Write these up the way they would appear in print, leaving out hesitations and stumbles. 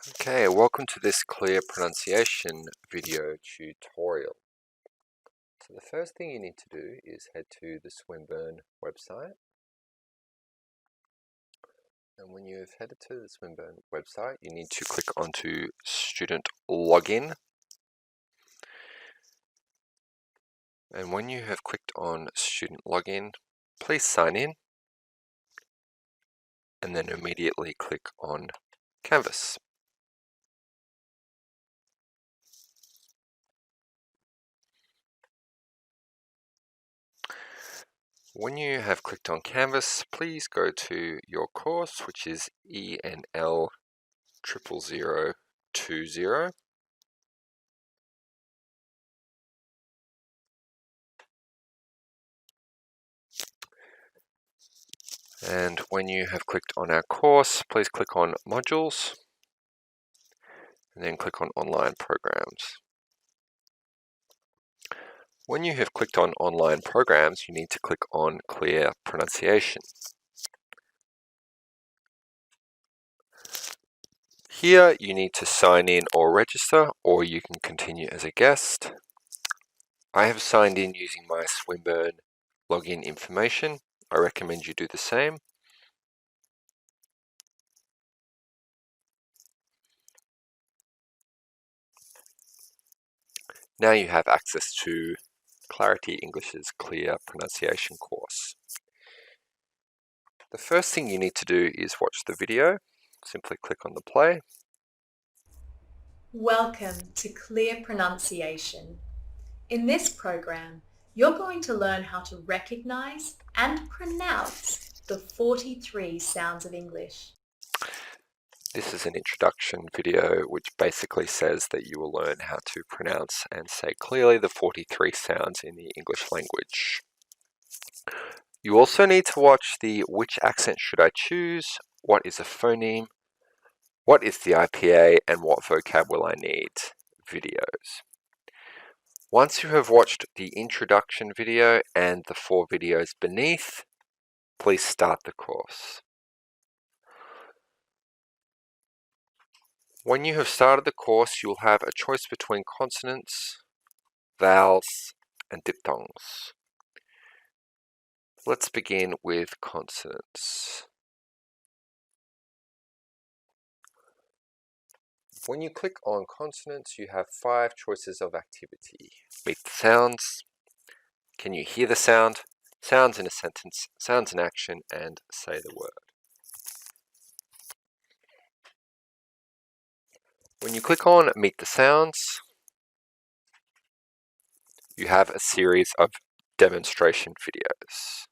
Okay, welcome to this clear pronunciation video tutorial. So the first thing you need to do is head to the Swinburne website. And when you've headed to the Swinburne website, you need to click onto Student Login. And when you have clicked on Student Login, please sign in and then immediately click on Canvas. When you have clicked on Canvas, please go to your course, which is ENL 00020. And when you have clicked on our course, please click on Modules and then click on Online Programs. When you have clicked on Online Programs, you need to click on Clear Pronunciation. Here you need to sign in or register, or you can continue as a guest. I have signed in using my Swinburne login information. I recommend you do the same. Now you have access to Clarity English's Clear Pronunciation course. The first thing you need to do is watch the video. Simply click on the play. Welcome to Clear Pronunciation. In this program, you're going to learn how to recognize and pronounce the 43 sounds of English. This is an introduction video which basically says that you will learn how to pronounce and say clearly the 43 sounds in the English language. You also need to watch the which accent should I choose, what is a phoneme, what is the IPA, and what vocab will I need videos. Once you have watched the introduction video and the 4 videos beneath, please start the course. When you have started the course, you'll have a choice between consonants, vowels, and diphthongs. Let's begin with consonants. When you click on consonants, you have 5 choices of activity. Meet the sounds, can you hear the sound, sounds in a sentence, sounds in action, and say the word. When you click on Meet the Sounds, you have a series of demonstration videos.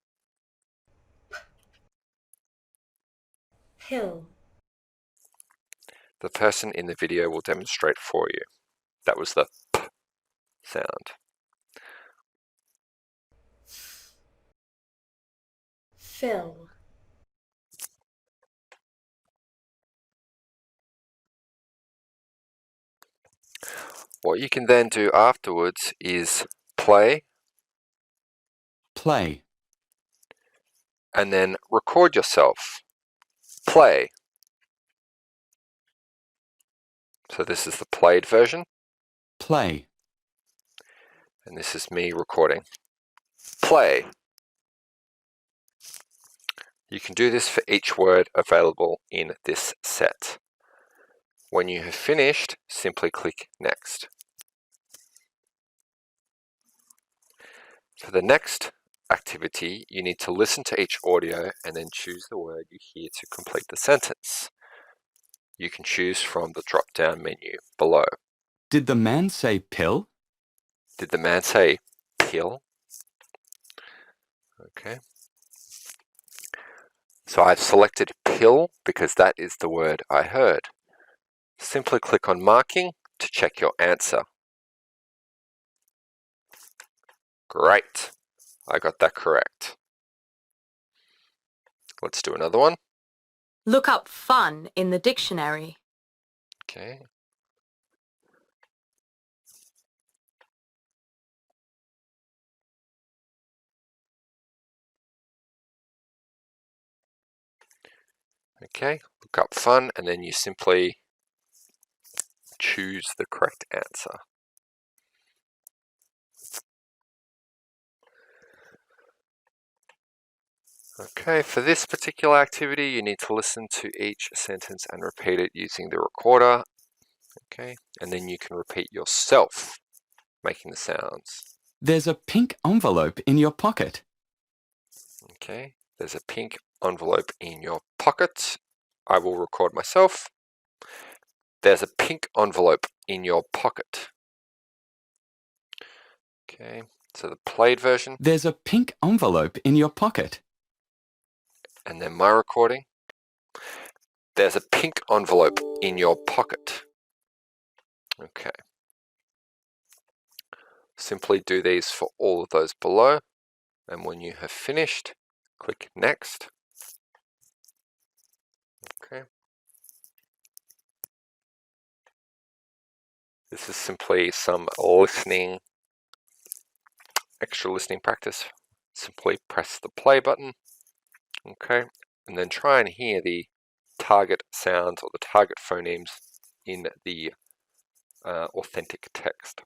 Pill, The person in the video will demonstrate for you. That was the P sound. fill, What you can then do afterwards is play, play, and then record yourself. Play. So this is the played version, play, and this is me recording. Play. You can do this for each word available in this set. When you have finished, simply click Next. For the next activity, you need to listen to each audio and then choose the word you hear to complete the sentence. You can choose from the drop-down menu below. Did the man say pill? Did the man say pill? Okay. So I've selected pill because that is the word I heard. Simply click on marking to check your answer. Great, I got that correct. Let's do another one. Look up fun in the dictionary. Okay. Okay, look up fun, and then you simply choose the correct answer. Okay, for this particular activity, you need to listen to each sentence and repeat it using the recorder. Okay, and then you can repeat yourself, making the sounds. There's a pink envelope in your pocket. Okay, there's a pink envelope in your pocket. I will record myself. There's a pink envelope in your pocket. Okay, so the played version. There's a pink envelope in your pocket. And then my recording. There's a pink envelope in your pocket. Okay. Simply do these for all of those below. And when you have finished, click Next. Okay. This is simply some listening, extra listening practice. Simply press the play button. Okay. And then try and hear the target sounds or the target phonemes in the authentic text.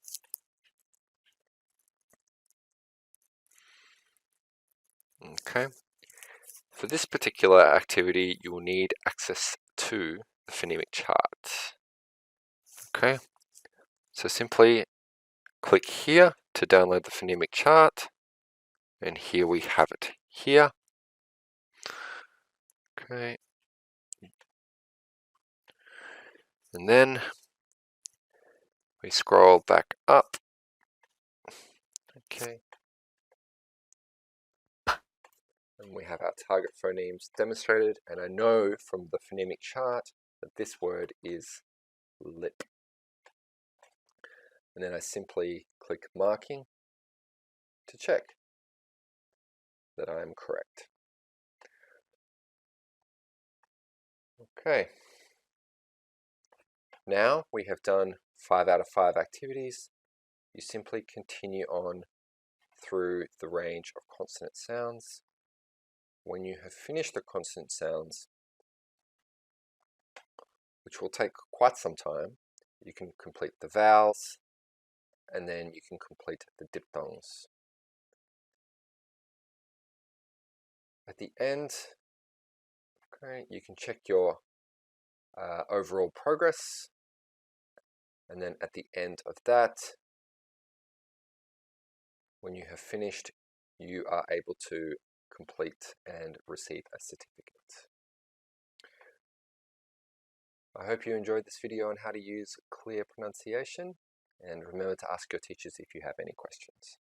Okay. For this particular activity, you will need access to the phonemic chart. Okay. So simply click here to download the phonemic chart. And here we have it here. Okay. And then we scroll back up. Okay. And we have our target phonemes demonstrated. And I know from the phonemic chart that this word is lip. And then I simply click marking to check that I am correct. Okay. Now we have done 5 out of 5 activities. You simply continue on through the range of consonant sounds. When you have finished the consonant sounds, which will take quite some time, you can complete the vowels, and then you can complete the diphthongs. At the end, okay, you can check your overall progress, and then at the end of that, when you have finished, you are able to complete and receive a certificate. I hope you enjoyed this video on how to use clear pronunciation, and remember to ask your teachers if you have any questions.